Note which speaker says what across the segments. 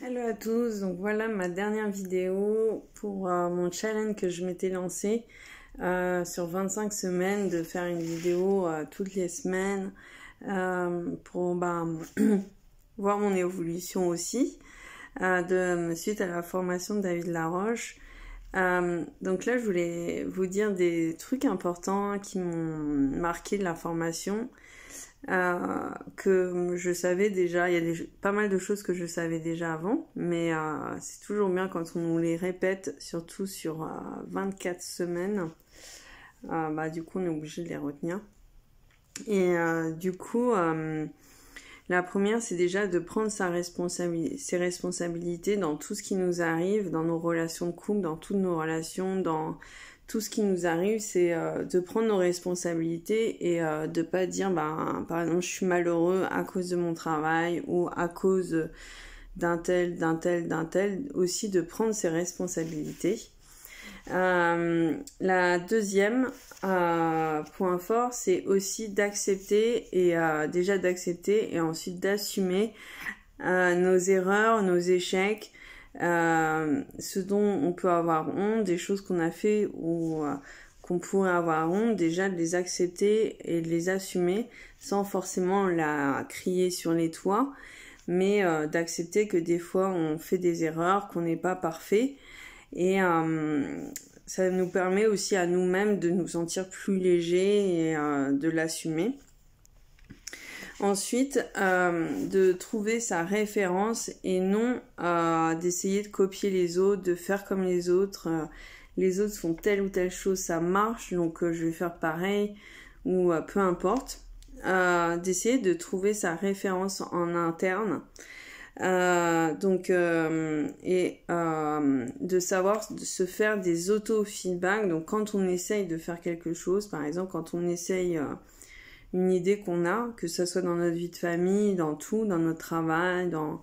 Speaker 1: Hello à tous, donc voilà ma dernière vidéo pour mon challenge que je m'étais lancé sur 25 semaines, de faire une vidéo toutes les semaines pour voir mon évolution aussi, suite à la formation de David Laroche. Donc là je voulais vous dire des trucs importants qui m'ont marqué de la formation. Que je savais déjà, il y a pas mal de choses que je savais déjà avant, mais c'est toujours bien quand on nous les répète, surtout sur 24 semaines, du coup on est obligé de les retenir. Et du coup, la première c'est déjà de prendre ses responsabilités dans tout ce qui nous arrive, dans nos relations de couple, dans toutes nos relations, dans tout ce qui nous arrive, c'est de prendre nos responsabilités et de pas dire, par exemple, je suis malheureux à cause de mon travail ou à cause d'un tel, aussi de prendre ses responsabilités. La deuxième point fort, c'est aussi d'accepter et déjà d'accepter et ensuite d'assumer nos erreurs, nos échecs, ce dont on peut avoir honte, des choses qu'on a fait ou qu'on pourrait avoir honte, déjà de les accepter et de les assumer sans forcément la crier sur les toits, mais d'accepter que des fois on fait des erreurs, qu'on n'est pas parfait, et ça nous permet aussi à nous-mêmes de nous sentir plus légers et de l'assumer. Ensuite, de trouver sa référence et non d'essayer de copier les autres, de faire comme les autres. Les autres font telle ou telle chose, ça marche, donc je vais faire pareil, ou peu importe. D'essayer de trouver sa référence en interne. De savoir se faire des auto-feedbacks. Donc quand on essaye de faire quelque chose, par exemple quand on essaye une idée qu'on a, que ce soit dans notre vie de famille, dans tout, dans notre travail, dans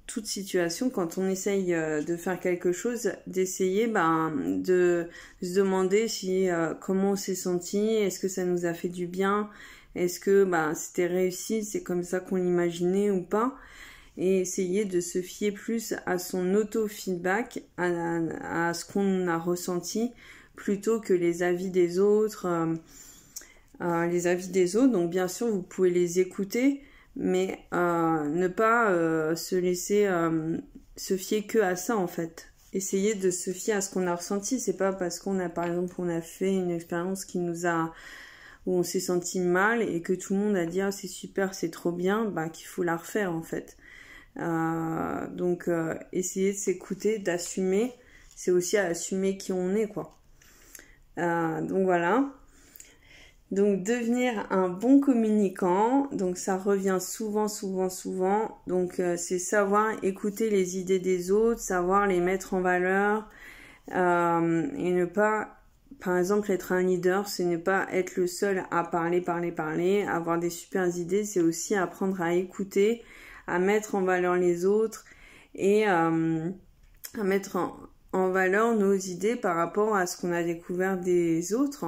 Speaker 1: toute situation, quand on essaye de faire quelque chose, d'essayer de se demander comment on s'est senti, est-ce que ça nous a fait du bien, est-ce que c'était réussi, c'est comme ça qu'on l'imaginait ou pas, et essayer de se fier plus à son auto-feedback, à ce qu'on a ressenti, plutôt que les avis des autres. Donc bien sûr vous pouvez les écouter, mais ne pas se laisser se fier que à ça en fait. Essayez de se fier à ce qu'on a ressenti. C'est pas parce qu'on a, par exemple, on a fait une expérience où on s'est senti mal et que tout le monde a dit ah c'est super, c'est trop bien, qu'il faut la refaire en fait. Donc essayez de s'écouter, d'assumer. C'est aussi à assumer qui on est quoi. Donc voilà. Donc devenir un bon communicant, donc ça revient souvent. Donc c'est savoir écouter les idées des autres, savoir les mettre en valeur et ne pas, par exemple, être un leader, c'est ne pas être le seul à parler, avoir des super idées, c'est aussi apprendre à écouter, à mettre en valeur les autres et à mettre en valeur nos idées par rapport à ce qu'on a découvert des autres.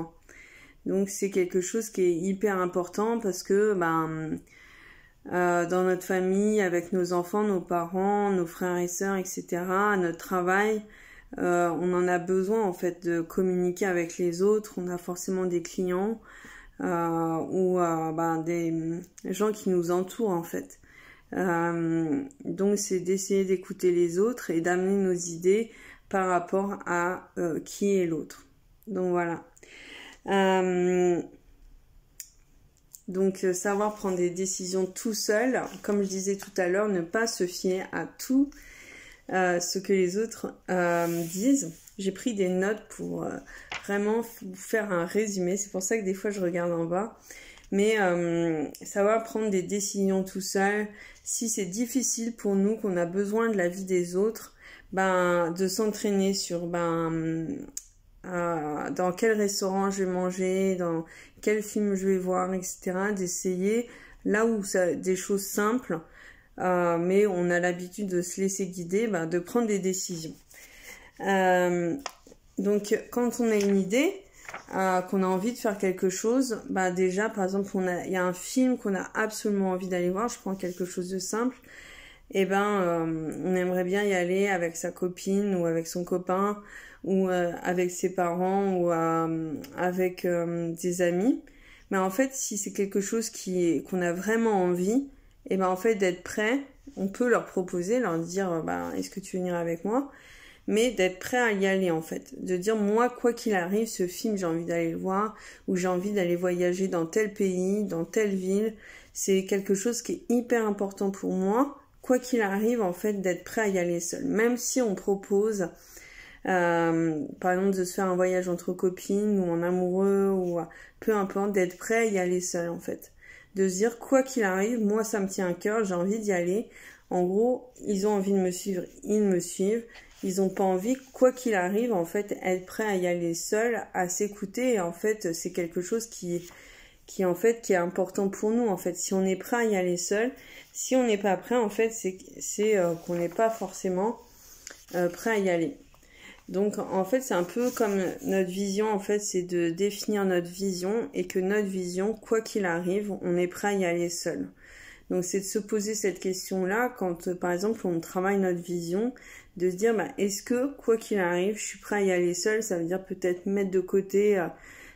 Speaker 1: Donc c'est quelque chose qui est hyper important parce que dans notre famille, avec nos enfants, nos parents, nos frères et sœurs, etc., à notre travail, on en a besoin en fait de communiquer avec les autres. On a forcément des clients ou des gens qui nous entourent en fait. Donc c'est d'essayer d'écouter les autres et d'amener nos idées par rapport à qui est l'autre. Donc voilà. Donc savoir prendre des décisions tout seul, comme je disais tout à l'heure, ne pas se fier à tout ce que les autres disent. J'ai pris des notes pour vraiment vous faire un résumé, c'est pour ça que des fois je regarde en bas, mais savoir prendre des décisions tout seul, si c'est difficile pour nous, qu'on a besoin de l'avis des autres, de s'entraîner sur dans quel restaurant je vais manger, dans quel film je vais voir, etc. D'essayer là où des choses simples, mais on a l'habitude de se laisser guider, de prendre des décisions. Donc quand on a une idée, qu'on a envie de faire quelque chose, déjà par exemple il y a un film qu'on a absolument envie d'aller voir, je prends quelque chose de simple, on aimerait bien y aller avec sa copine ou avec son copain ou avec ses parents ou avec des amis. Mais en fait, si c'est quelque chose qu'on a vraiment envie, en fait, d'être prêt, on peut leur proposer, leur dire, est-ce que tu veux venir avec moi? Mais d'être prêt à y aller, en fait. De dire, moi, quoi qu'il arrive, ce film, j'ai envie d'aller le voir, ou j'ai envie d'aller voyager dans tel pays, dans telle ville. C'est quelque chose qui est hyper important pour moi. Quoi qu'il arrive, en fait, d'être prêt à y aller seul. Même si on propose, par exemple, de se faire un voyage entre copines, ou en amoureux, ou peu importe, d'être prêt à y aller seul, en fait. De se dire, quoi qu'il arrive, moi, ça me tient à cœur, j'ai envie d'y aller. En gros, ils ont envie de me suivre, ils me suivent. Ils ont pas envie, quoi qu'il arrive, en fait, être prêt à y aller seul, à s'écouter. Et en fait, c'est quelque chose qui est important pour nous. En fait, si on est prêt à y aller seul, si on n'est pas prêt, en fait, c'est qu'on n'est pas forcément prêt à y aller. Donc, en fait, c'est un peu comme notre vision. En fait, c'est de définir notre vision et que notre vision, quoi qu'il arrive, on est prêt à y aller seul. Donc, c'est de se poser cette question-là quand, par exemple, on travaille notre vision, de se dire, est-ce que, quoi qu'il arrive, je suis prêt à y aller seul? Ça veut dire peut-être mettre de côté,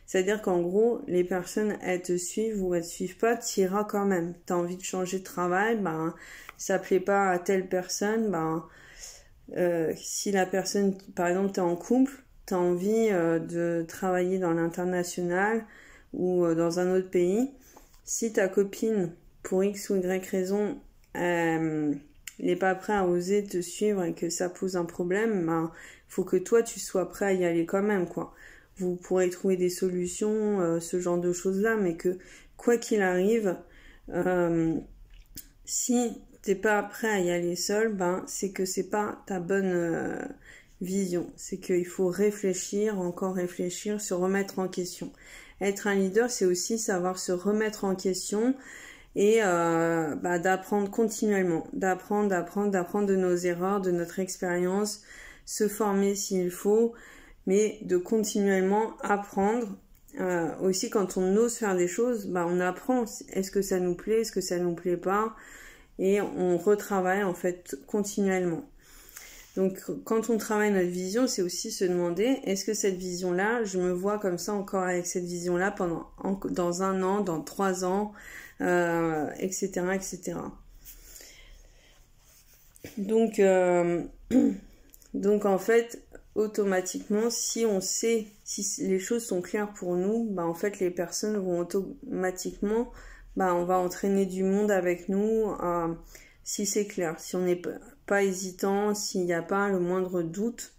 Speaker 1: c'est-à-dire qu'en gros, les personnes, elles te suivent ou elles te suivent pas, tu iras quand même. T'as envie de changer de travail, ça plaît pas à telle personne, si la personne, par exemple, t'es en couple, t'as envie de travailler dans l'international ou dans un autre pays, si ta copine, pour X ou Y raison, n'est pas prêt à oser te suivre et que ça pose un problème, faut que toi tu sois prêt à y aller quand même, quoi. Vous pourrez trouver des solutions, ce genre de choses-là, mais que quoi qu'il arrive, si t'es pas prêt à y aller seul, c'est que c'est pas ta bonne vision. C'est qu'il faut réfléchir, encore réfléchir, se remettre en question. Être un leader, c'est aussi savoir se remettre en question et d'apprendre continuellement, d'apprendre de nos erreurs, de notre expérience, se former s'il faut, mais de continuellement apprendre. Aussi, quand on ose faire des choses, on apprend. Est-ce que ça nous plaît, est-ce que ça nous plaît pas, et on retravaille en fait continuellement. Donc, quand on travaille notre vision, c'est aussi se demander, est-ce que cette vision-là, je me vois comme ça encore avec cette vision-là dans 1 an, dans 3 ans, etc., etc. Donc en fait, automatiquement, si on sait, si les choses sont claires pour nous, en fait, les personnes vont automatiquement, on va entraîner du monde avec nous, si c'est clair, si on n'est pas hésitant, s'il n'y a pas le moindre doute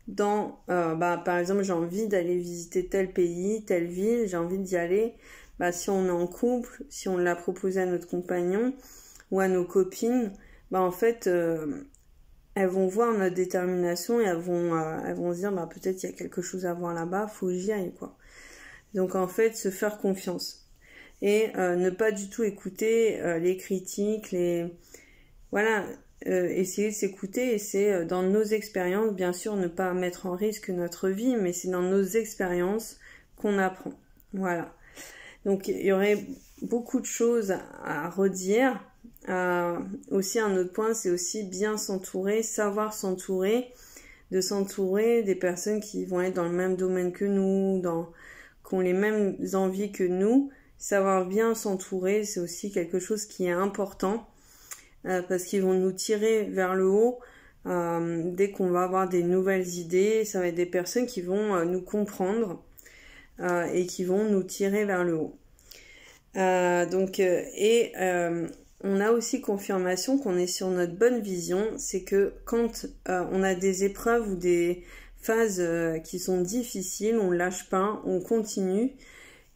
Speaker 1: dans, par exemple, j'ai envie d'aller visiter tel pays, telle ville, j'ai envie d'y aller. Si on est en couple, si on l'a proposé à notre compagnon ou à nos copines, en fait, elles vont voir notre détermination et elles vont se dire, peut-être il y a quelque chose à voir là-bas, faut que j'y aille, quoi. Donc, en fait, se faire confiance. Et ne pas du tout écouter les critiques, essayer de s'écouter, et c'est dans nos expériences, bien sûr, ne pas mettre en risque notre vie, mais c'est dans nos expériences qu'on apprend. Voilà. Donc, il y aurait beaucoup de choses à redire. Aussi, un autre point, c'est aussi bien s'entourer, savoir s'entourer, de s'entourer des personnes qui vont être dans le même domaine que nous, qui ont les mêmes envies que nous. Savoir bien s'entourer, c'est aussi quelque chose qui est important, parce qu'ils vont nous tirer vers le haut. Dès qu'on va avoir des nouvelles idées, ça va être des personnes qui vont nous comprendre, et qui vont nous tirer vers le haut. On a aussi confirmation qu'on est sur notre bonne vision, c'est que quand on a des épreuves ou des phases qui sont difficiles, on lâche pas, on continue,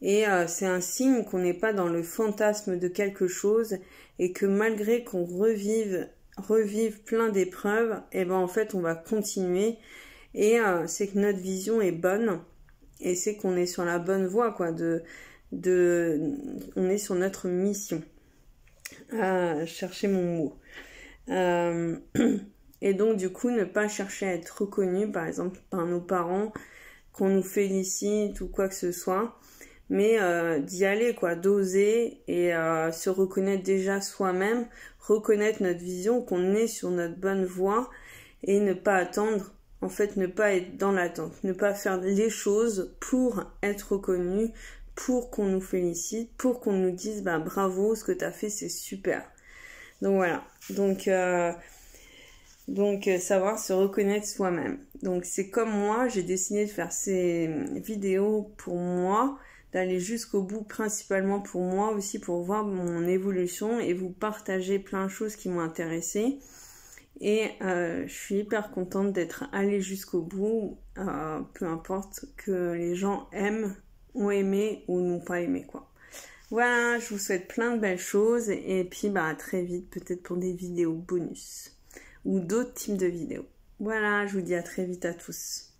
Speaker 1: et c'est un signe qu'on n'est pas dans le fantasme de quelque chose, et que malgré qu'on revive plein d'épreuves, en fait on va continuer, et c'est que notre vision est bonne, et c'est qu'on est sur la bonne voie, quoi, on est sur notre mission. Chercher mon mot. Et donc, du coup, ne pas chercher à être reconnu, par exemple, par nos parents, qu'on nous félicite ou quoi que ce soit, mais d'y aller, quoi, d'oser et se reconnaître déjà soi-même, reconnaître notre vision, qu'on est sur notre bonne voie et ne pas attendre, en fait, ne pas être dans l'attente, ne pas faire les choses pour être reconnu, pour qu'on nous félicite, pour qu'on nous dise bah bravo, ce que t'as fait c'est super. Donc voilà, donc savoir se reconnaître soi-même. Donc c'est comme moi, j'ai décidé de faire ces vidéos pour moi, d'aller jusqu'au bout principalement pour moi aussi, pour voir mon évolution et vous partager plein de choses qui m'ont intéressée. Et je suis hyper contente d'être allée jusqu'au bout, peu importe que les gens aiment, ont aimé ou n'ont pas aimé, quoi. Voilà, je vous souhaite plein de belles choses et puis bah à très vite, peut-être pour des vidéos bonus ou d'autres types de vidéos. Voilà, je vous dis à très vite à tous.